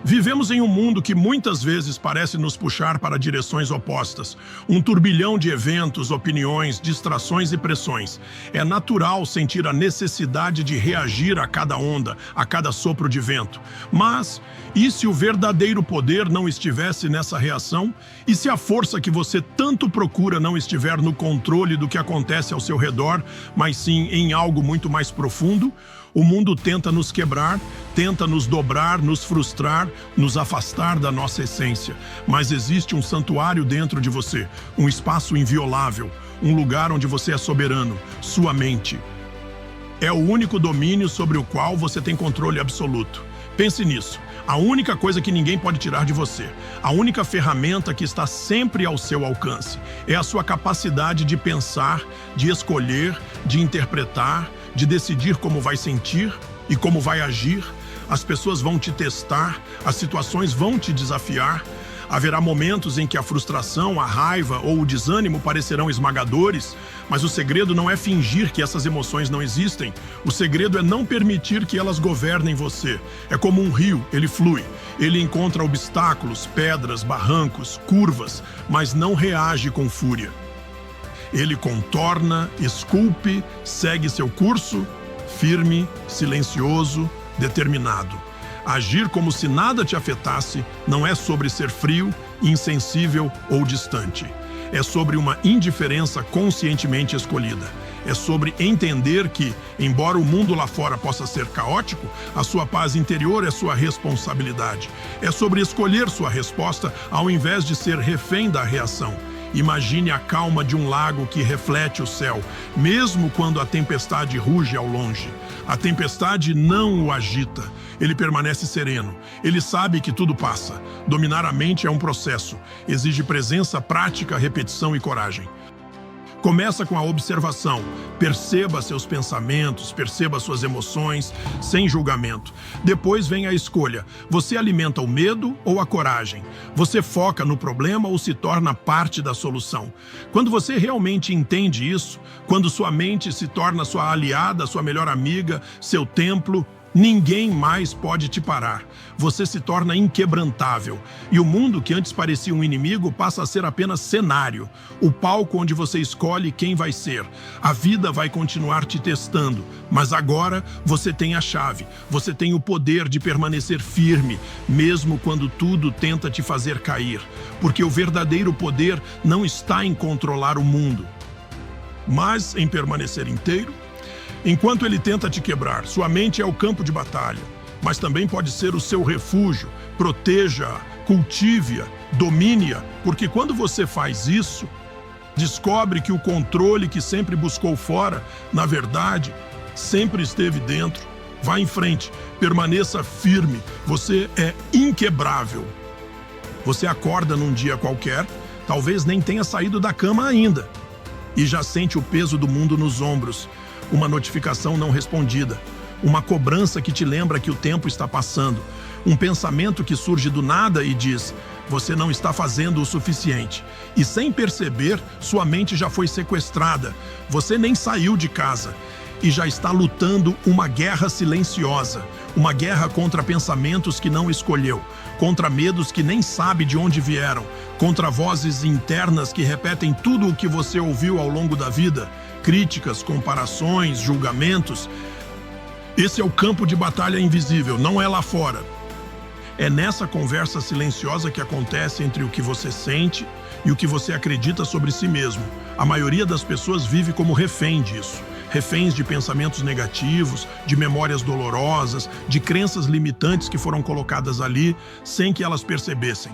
Vivemos em um mundo que muitas vezes parece nos puxar para direções opostas. Um turbilhão de eventos, opiniões, distrações e pressões. É natural sentir a necessidade de reagir a cada onda, a cada sopro de vento. Mas, e se o verdadeiro poder não estivesse nessa reação? E se a força que você tanto procura não estiver no controle do que acontece ao seu redor, mas sim em algo muito mais profundo? O mundo tenta nos quebrar, tenta nos dobrar, nos frustrar, nos afastar da nossa essência. Mas existe um santuário dentro de você, um espaço inviolável, um lugar onde você é soberano, sua mente. É o único domínio sobre o qual você tem controle absoluto. Pense nisso. A única coisa que ninguém pode tirar de você, a única ferramenta que está sempre ao seu alcance, é a sua capacidade de pensar, de escolher, de interpretar, de decidir como vai sentir e como vai agir. As pessoas vão te testar, as situações vão te desafiar. Haverá momentos em que a frustração, a raiva ou o desânimo parecerão esmagadores, mas o segredo não é fingir que essas emoções não existem. O segredo é não permitir que elas governem você. É como um rio, ele flui. Ele encontra obstáculos, pedras, barrancos, curvas, mas não reage com fúria. Ele contorna, esculpe, segue seu curso, firme, silencioso, determinado. Agir como se nada te afetasse não é sobre ser frio, insensível ou distante. É sobre uma indiferença conscientemente escolhida. É sobre entender que, embora o mundo lá fora possa ser caótico, a sua paz interior é sua responsabilidade. É sobre escolher sua resposta ao invés de ser refém da reação. Imagine a calma de um lago que reflete o céu, mesmo quando a tempestade ruge ao longe. A tempestade não o agita, ele permanece sereno. Ele sabe que tudo passa. Dominar a mente é um processo, exige presença, prática, repetição e coragem. Começa com a observação. Perceba seus pensamentos, perceba suas emoções, sem julgamento. Depois vem a escolha. Você alimenta o medo ou a coragem? Você foca no problema ou se torna parte da solução? Quando você realmente entende isso, quando sua mente se torna sua aliada, sua melhor amiga, seu templo, ninguém mais pode te parar. Você se torna inquebrantável. E o mundo que antes parecia um inimigo passa a ser apenas cenário. O palco onde você escolhe quem vai ser. A vida vai continuar te testando. Mas agora você tem a chave. Você tem o poder de permanecer firme, mesmo quando tudo tenta te fazer cair. Porque o verdadeiro poder não está em controlar o mundo, mas em permanecer inteiro. Enquanto ele tenta te quebrar, sua mente é o campo de batalha, mas também pode ser o seu refúgio. Proteja-a, cultive-a, domine-a, porque quando você faz isso, descobre que o controle que sempre buscou fora, na verdade, sempre esteve dentro. Vá em frente, permaneça firme, você é inquebrável. Você acorda num dia qualquer, talvez nem tenha saído da cama ainda, e já sente o peso do mundo nos ombros. Uma notificação não respondida, uma cobrança que te lembra que o tempo está passando, um pensamento que surge do nada e diz: você não está fazendo o suficiente. E sem perceber, sua mente já foi sequestrada. Você nem saiu de casa e já está lutando uma guerra silenciosa, uma guerra contra pensamentos que não escolheu, contra medos que nem sabe de onde vieram, contra vozes internas que repetem tudo o que você ouviu ao longo da vida. Críticas, comparações, julgamentos. Esse é o campo de batalha invisível, não é lá fora. É nessa conversa silenciosa que acontece entre o que você sente e o que você acredita sobre si mesmo. A maioria das pessoas vive como refém disso. Reféns de pensamentos negativos, de memórias dolorosas, de crenças limitantes que foram colocadas ali sem que elas percebessem.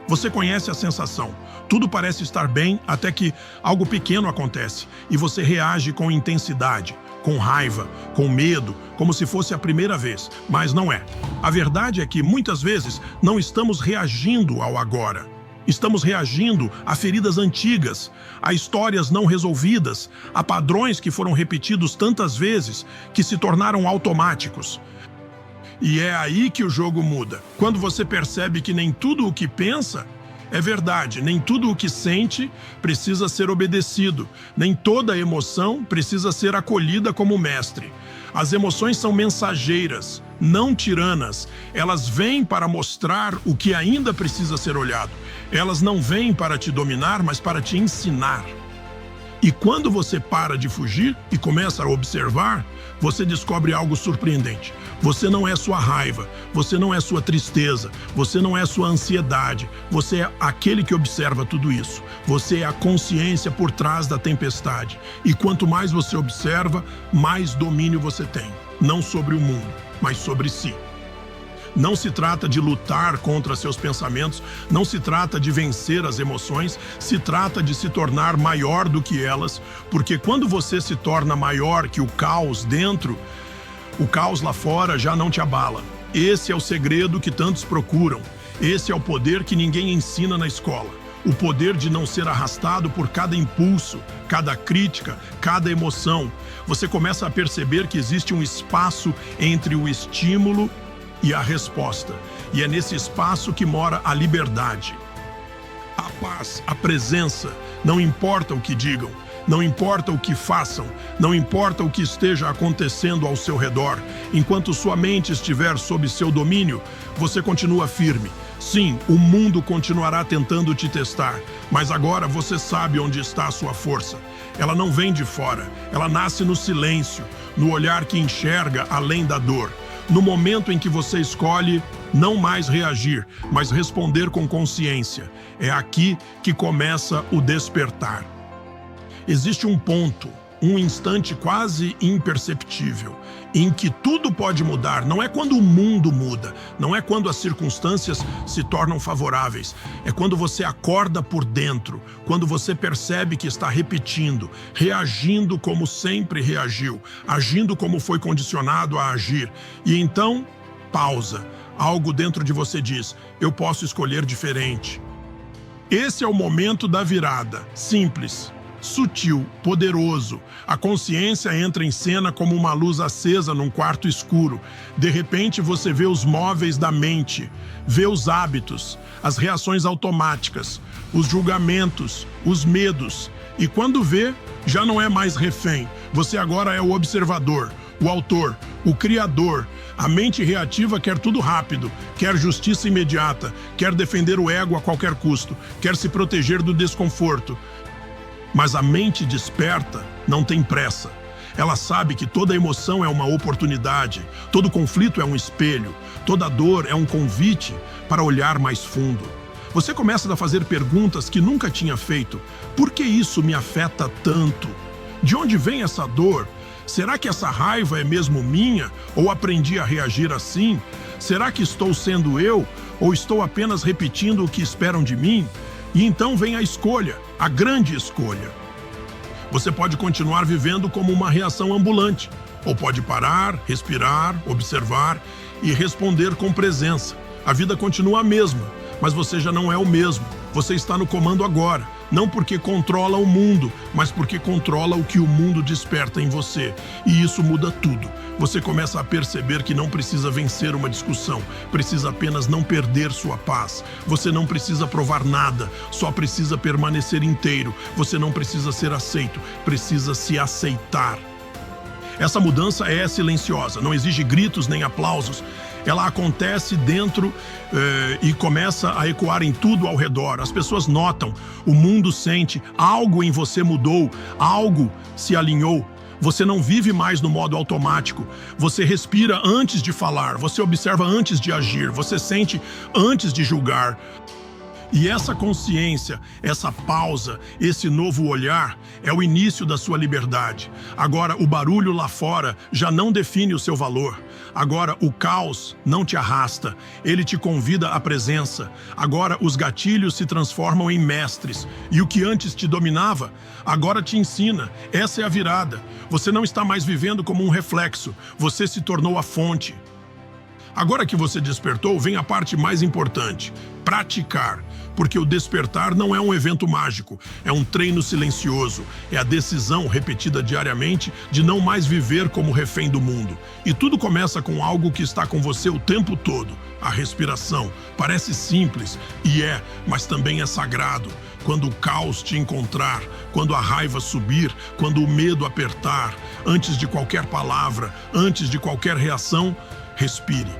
Você conhece a sensação. Tudo parece estar bem até que algo pequeno acontece e você reage com intensidade, com raiva, com medo, como se fosse a primeira vez, mas não é. A verdade é que muitas vezes não estamos reagindo ao agora. Estamos reagindo a feridas antigas, a histórias não resolvidas, a padrões que foram repetidos tantas vezes que se tornaram automáticos. E é aí que o jogo muda. Quando você percebe que nem tudo o que pensa é verdade, nem tudo o que sente precisa ser obedecido, nem toda emoção precisa ser acolhida como mestre. As emoções são mensageiras, não tiranas. Elas vêm para mostrar o que ainda precisa ser olhado. Elas não vêm para te dominar, mas para te ensinar. E quando você para de fugir e começa a observar, você descobre algo surpreendente. Você não é sua raiva, você não é sua tristeza, você não é sua ansiedade, você é aquele que observa tudo isso. Você é a consciência por trás da tempestade. E quanto mais você observa, mais domínio você tem. Não sobre o mundo, mas sobre si. Não se trata de lutar contra seus pensamentos, não se trata de vencer as emoções, se trata de se tornar maior do que elas, porque quando você se torna maior que o caos dentro, o caos lá fora já não te abala. Esse é o segredo que tantos procuram. Esse é o poder que ninguém ensina na escola. O poder de não ser arrastado por cada impulso, cada crítica, cada emoção. Você começa a perceber que existe um espaço entre o estímulo e a resposta. E é nesse espaço que mora a liberdade. A paz, a presença, não importa o que digam, não importa o que façam, não importa o que esteja acontecendo ao seu redor. Enquanto sua mente estiver sob seu domínio, você continua firme. Sim, o mundo continuará tentando te testar, mas agora você sabe onde está a sua força. Ela não vem de fora, ela nasce no silêncio, no olhar que enxerga além da dor. No momento em que você escolhe não mais reagir, mas responder com consciência, é aqui que começa o despertar. Existe um ponto, um instante quase imperceptível, em que tudo pode mudar. Não é quando o mundo muda, não é quando as circunstâncias se tornam favoráveis. É quando você acorda por dentro, quando você percebe que está repetindo, reagindo como sempre reagiu, agindo como foi condicionado a agir. E então, pausa. Algo dentro de você diz: eu posso escolher diferente. Esse é o momento da virada, simples, sutil, poderoso. A consciência entra em cena como uma luz acesa num quarto escuro. De repente você vê os móveis da mente, vê os hábitos, as reações automáticas, os julgamentos, os medos. E quando vê, já não é mais refém. Você agora é o observador, o autor, o criador. A mente reativa quer tudo rápido, quer justiça imediata, quer defender o ego a qualquer custo, quer se proteger do desconforto. Mas a mente desperta não tem pressa. Ela sabe que toda emoção é uma oportunidade, todo conflito é um espelho, toda dor é um convite para olhar mais fundo. Você começa a fazer perguntas que nunca tinha feito. Por que isso me afeta tanto? De onde vem essa dor? Será que essa raiva é mesmo minha? Ou aprendi a reagir assim? Será que estou sendo eu? Ou estou apenas repetindo o que esperam de mim? E então vem a escolha, a grande escolha. Você pode continuar vivendo como uma reação ambulante, ou pode parar, respirar, observar e responder com presença. A vida continua a mesma, mas você já não é o mesmo. Você está no comando agora, não porque controla o mundo, mas porque controla o que o mundo desperta em você. E isso muda tudo. Você começa a perceber que não precisa vencer uma discussão, precisa apenas não perder sua paz. Você não precisa provar nada, só precisa permanecer inteiro. Você não precisa ser aceito, precisa se aceitar. Essa mudança é silenciosa, não exige gritos nem aplausos. Ela acontece dentro e começa a ecoar em tudo ao redor. As pessoas notam, o mundo sente, algo em você mudou, algo se alinhou. Você não vive mais no modo automático. Você respira antes de falar, você observa antes de agir, você sente antes de julgar. E essa consciência, essa pausa, esse novo olhar é o início da sua liberdade. Agora o barulho lá fora já não define o seu valor. Agora o caos não te arrasta, ele te convida à presença. Agora os gatilhos se transformam em mestres. E o que antes te dominava, agora te ensina. Essa é a virada. Você não está mais vivendo como um reflexo, você se tornou a fonte. Agora que você despertou, vem a parte mais importante: praticar. Porque o despertar não é um evento mágico, é um treino silencioso, é a decisão repetida diariamente de não mais viver como refém do mundo. E tudo começa com algo que está com você o tempo todo: a respiração. Parece simples, e é, mas também é sagrado. quando o caos te encontrar, quando a raiva subir, quando o medo apertar, antes de qualquer palavra, antes de qualquer reação, respire.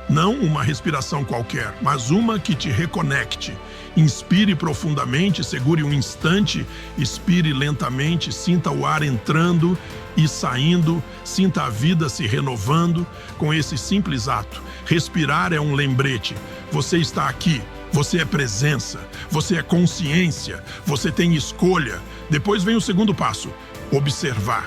Não uma respiração qualquer, mas uma que te reconecte. Inspire profundamente, segure um instante, expire lentamente, sinta o ar entrando e saindo, sinta a vida se renovando com esse simples ato. Respirar é um lembrete. Você está aqui, você é presença, você é consciência, você tem escolha. Depois vem o segundo passo, observar.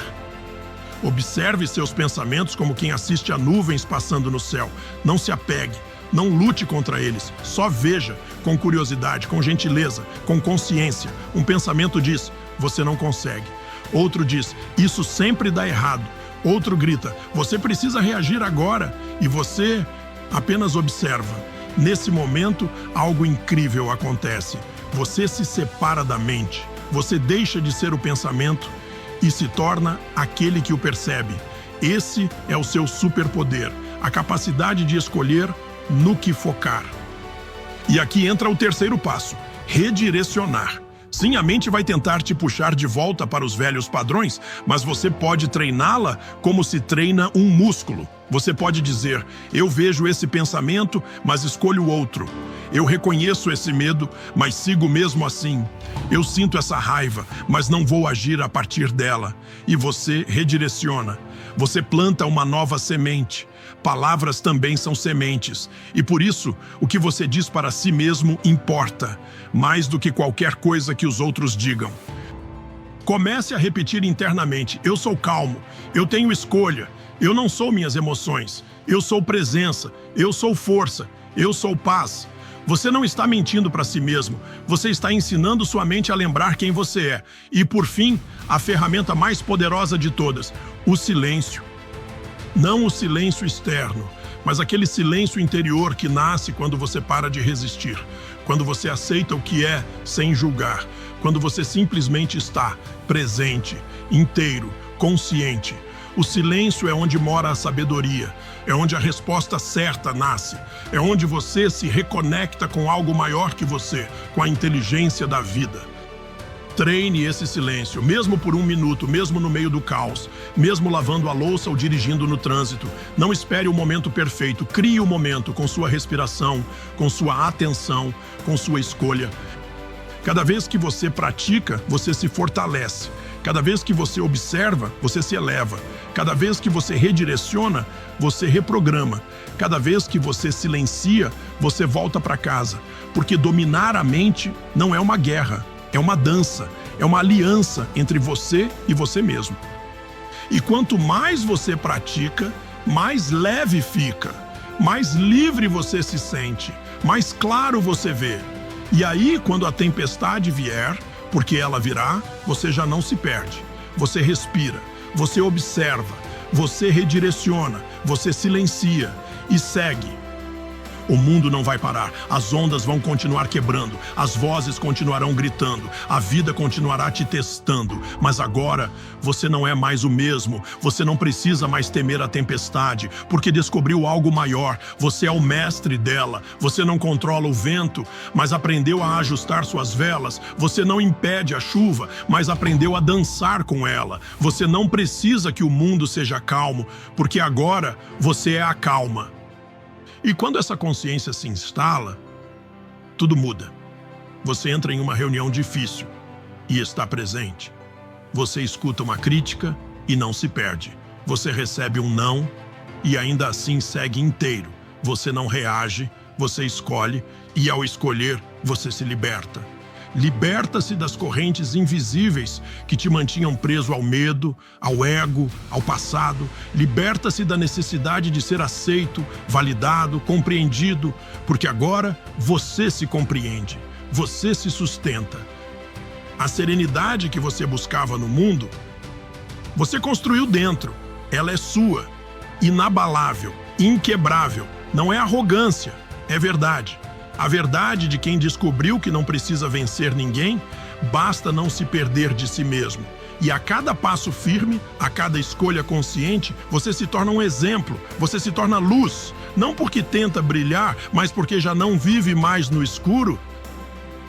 Observe seus pensamentos como quem assiste a nuvens passando no céu. Não se apegue, não lute contra eles. Só veja com curiosidade, com gentileza, com consciência. Um pensamento diz, você não consegue. Outro diz, isso sempre dá errado. Outro grita, você precisa reagir agora. E você apenas observa. Nesse momento, algo incrível acontece. Você se separa da mente. Você deixa de ser o pensamento e se torna aquele que o percebe. Esse é o seu superpoder, a capacidade de escolher no que focar. E aqui entra o terceiro passo, redirecionar. Sim, a mente vai tentar te puxar de volta para os velhos padrões, mas você pode treiná-la como se treina um músculo. Você pode dizer, eu vejo esse pensamento, mas escolho outro. Eu reconheço esse medo, mas sigo mesmo assim. Eu sinto essa raiva, mas não vou agir a partir dela. E você redireciona. Você planta uma nova semente. Palavras também são sementes. E por isso, o que você diz para si mesmo importa, mais do que qualquer coisa que os outros digam. Comece a repetir internamente, eu sou calmo, eu tenho escolha, eu não sou minhas emoções, eu sou presença, eu sou força, eu sou paz. Você não está mentindo para si mesmo, você está ensinando sua mente a lembrar quem você é. E por fim, a ferramenta mais poderosa de todas, o silêncio. Não o silêncio externo, mas aquele silêncio interior que nasce quando você para de resistir, quando você aceita o que é sem julgar, quando você simplesmente está presente, inteiro, consciente. O silêncio é onde mora a sabedoria, é onde a resposta certa nasce, é onde você se reconecta com algo maior que você, com a inteligência da vida. Treine esse silêncio, mesmo por 1 minuto, mesmo no meio do caos, mesmo lavando a louça ou dirigindo no trânsito. Não espere o momento perfeito, crie o momento com sua respiração, com sua atenção, com sua escolha. Cada vez que você pratica, você se fortalece. Cada vez que você observa, você se eleva. Cada vez que você redireciona, você reprograma. Cada vez que você silencia, você volta para casa. Porque dominar a mente não é uma guerra, é uma dança, é uma aliança entre você e você mesmo. E quanto mais você pratica, mais leve fica, mais livre você se sente, mais claro você vê. E aí, quando a tempestade vier, porque ela virá, você já não se perde. Você respira, você observa, você redireciona, você silencia e segue. O mundo não vai parar, as ondas vão continuar quebrando, as vozes continuarão gritando, a vida continuará te testando. Mas agora, você não é mais o mesmo, você não precisa mais temer a tempestade, porque descobriu algo maior, você é o mestre dela. Você não controla o vento, mas aprendeu a ajustar suas velas. Você não impede a chuva, mas aprendeu a dançar com ela. Você não precisa que o mundo seja calmo, porque agora você é a calma. E quando essa consciência se instala, tudo muda. Você entra em uma reunião difícil e está presente. Você escuta uma crítica e não se perde. Você recebe um não e ainda assim segue inteiro. Você não reage, você escolhe e ao escolher, você se liberta. Liberta-se das correntes invisíveis que te mantinham preso ao medo, ao ego, ao passado. Liberta-se da necessidade de ser aceito, validado, compreendido, porque agora você se compreende, você se sustenta. A serenidade que você buscava no mundo, você construiu dentro. Ela é sua, inabalável, inquebrável. Não é arrogância, é verdade. A verdade de quem descobriu que não precisa vencer ninguém, basta não se perder de si mesmo. E a cada passo firme, a cada escolha consciente, você se torna um exemplo, você se torna luz. Não porque tenta brilhar, mas porque já não vive mais no escuro.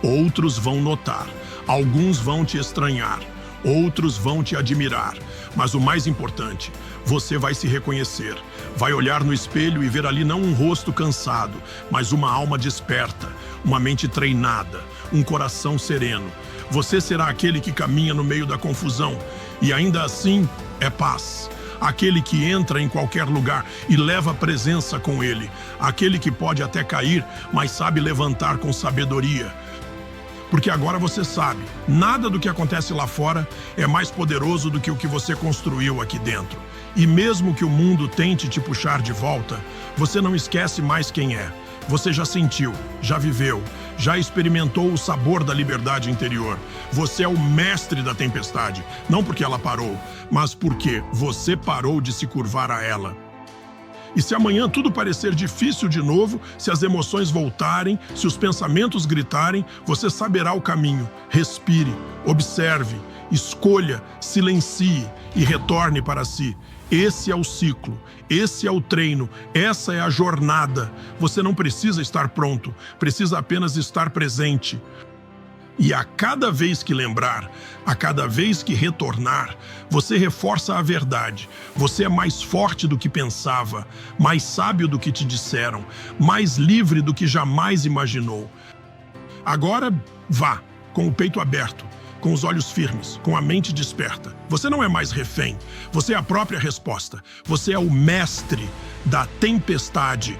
Outros vão notar, alguns vão te estranhar, outros vão te admirar. Mas o mais importante, você vai se reconhecer. Vai olhar no espelho e ver ali não um rosto cansado, mas uma alma desperta, uma mente treinada, um coração sereno. Você será aquele que caminha no meio da confusão e ainda assim é paz. Aquele que entra em qualquer lugar e leva a presença com ele. Aquele que pode até cair, mas sabe levantar com sabedoria. Porque agora você sabe, nada do que acontece lá fora é mais poderoso do que o que você construiu aqui dentro. E mesmo que o mundo tente te puxar de volta, você não esquece mais quem é. Você já sentiu, já viveu, já experimentou o sabor da liberdade interior. Você é o mestre da tempestade, não porque ela parou, mas porque você parou de se curvar a ela. E se amanhã tudo parecer difícil de novo, se as emoções voltarem, se os pensamentos gritarem, você saberá o caminho. Respire, observe, escolha, silencie e retorne para si. Esse é o ciclo, esse é o treino, essa é a jornada. Você não precisa estar pronto, precisa apenas estar presente. E a cada vez que lembrar, a cada vez que retornar, você reforça a verdade. Você é mais forte do que pensava, mais sábio do que te disseram, mais livre do que jamais imaginou. Agora, vá, com o peito aberto, com os olhos firmes, com a mente desperta. Você não é mais refém, você é a própria resposta. Você é o mestre da tempestade.